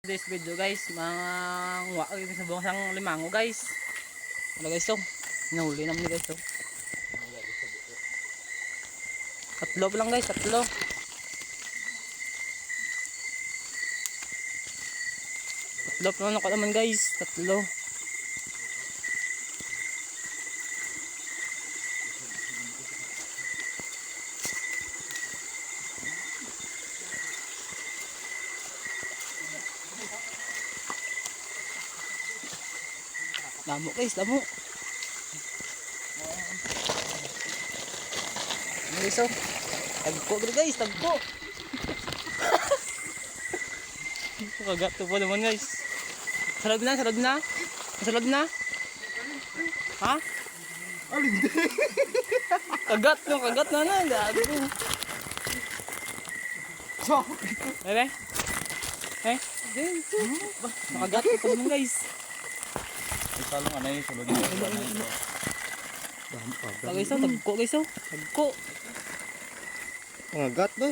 This video guys, mga wak sa buong sang limango guys. Ano guys to? Nahuli naman guys to. Tatlo pa lang guys, tatlo. Tatlo pa lang ako naman guys, tatlo. Damo guys, damo. Ano guys oh? Tagpo guys, tagpo. Kagato po naman guys. Sarad na, sarad na. Sarad na. Ha? Alindi. Kagat yung kagat na na. Gago. Eh? Eh? Nakagat po naman guys. Salong ano yung sulod niya. Guys oh, tagko guys oh. Tagko. Mga gat ba?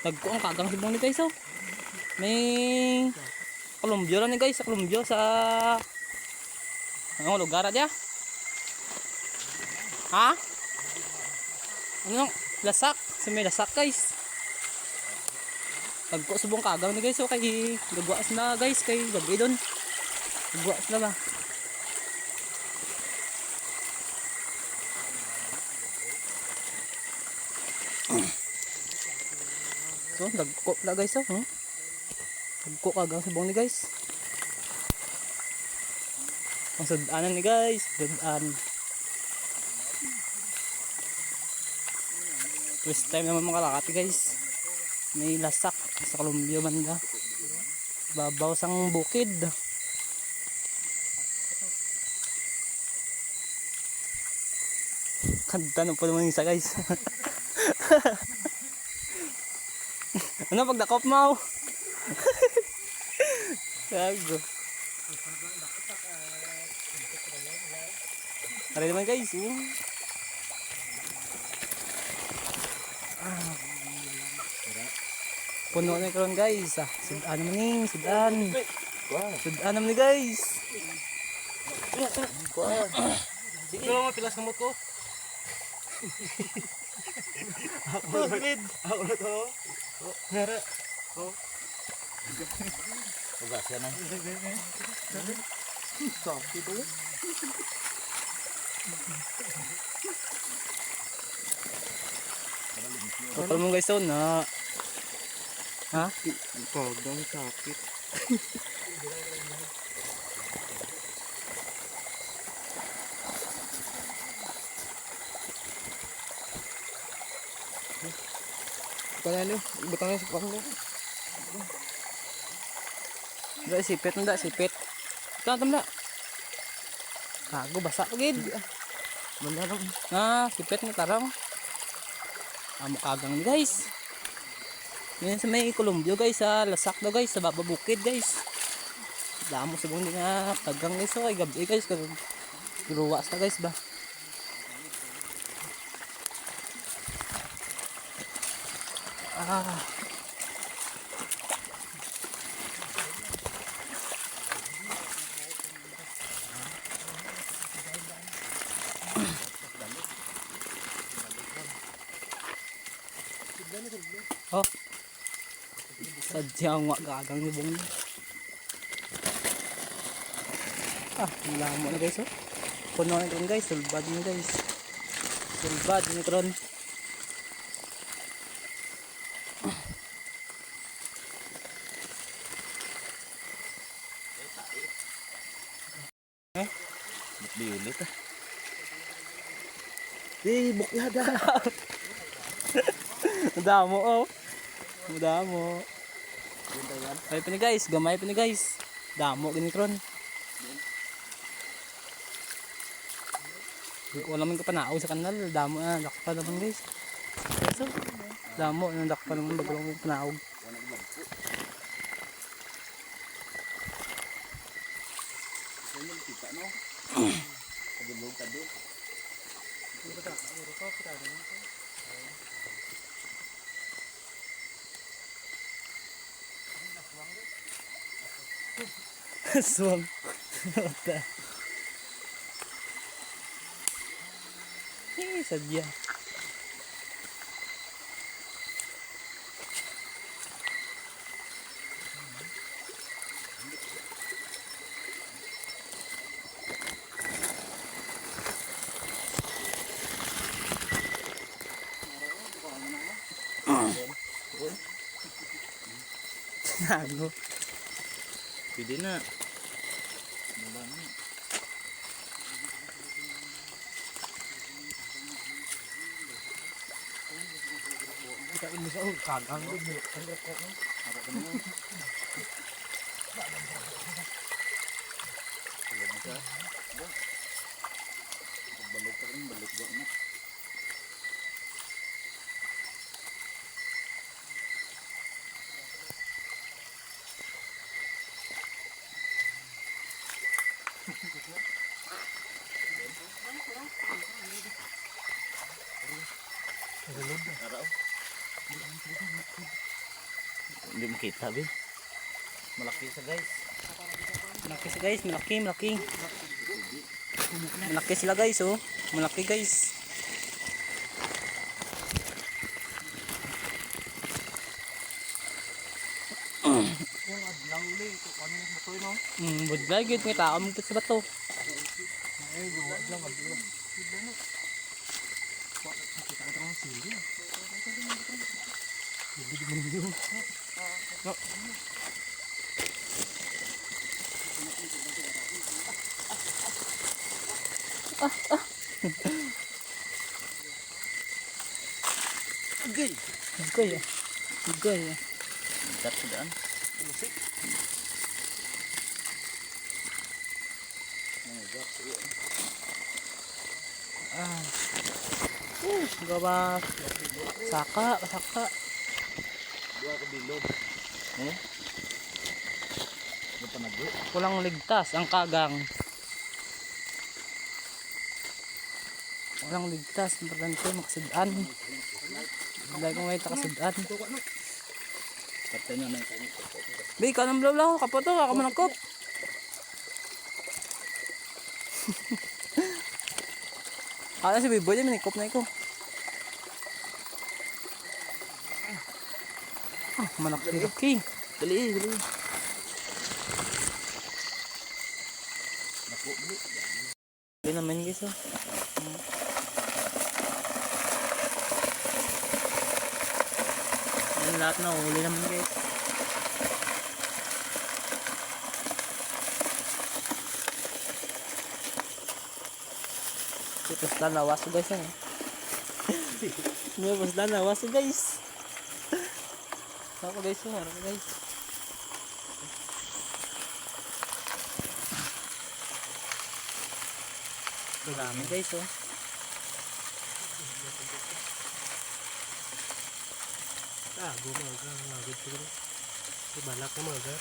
Tagko ang kagang sibong ni guys oh. May Columbio lang ni guys, sa Columbio sa ano lugar aja? Ha? Ano? Lasak, sa may lasak guys. Tagko subong kagang ni guys oh, kay gagwaas na guys, kay gabi doon. Gagwaas na ba? So, dagko pala guys oh. Dagko kagang subong ni guys. Ang sudanan ni guys, sudan. First time naman makalakati guys. May lasak sa Columbia banda. Babaw sang bukid. Kanta na po naman isa guys. Ano pag dakop mo? Gago. Tara naman guys. Puno na karon guys. Sudan naman ni, sudan. Sudan naman ni guys. Sige mo pilas kamot ko. Ako na to. Nara. Oh. Ugas yan na. Sakit to. Kapal mo guys na. Ha? Kagang sakit. Panalo, butang na sa panglo. Nda sipit, nda sipit. Tantam na. Kago basa gid. Manarang. Ah, sipit ni tarang. Amo kagang ni guys. Yan sa may Columbio guys, sa lasak daw guys, sa baba bukid guys. Damo subong ni nga kagang guys, so ay gabi guys, kag luwas na guys ba. Ah. Oh. Sadyang wag gagang ni bong. Ah, wala mo na guys oh. Puno na rin guys, sulbad ni guys. Sulbad ni kron. Biulit ah. Buklada. Damo oh. Damo. Ay pa ni guys, gamay pa ni guys. Damo gini kron. Wala man ko panaaw sa kanal, damo na dakpa naman guys. So, damo na dakpa naman bagong panaaw. Swam. Sadya. Nago. Pwede na. Wala na. Kita ini sa kagang din. Balik ka rin, balik ba na. Araw. Hindi makita, Bin. Malaki sa guys. Malaki siya guys, malaki. Malaki sila guys, oh. Malaki guys. Budlay gyud may tao mo sa bato. Agay! Goy. Goy. Ikat sa daan. Gawa. Saka. Dua ka bilog. Ano pa nagdo? Kulang ligtas ang kagang. Walang ligtas, importante makasidaan. Dahil kung may takasidaan. Kaptay na ng kanin. Bi, ikaw nang blawlaw, kapoto, ako managkop. Kala si Biboy, manikop na ikaw. Malaki. Dali. Naku, bro. Dali naman guys, oh. Yan lahat na huli naman guys. Tapos lanawas ko guys, eh. Tapos lanawas ko guys. Ako guys, harap guys. Dami guys, oh. Gumagod siguro. Balak na magar.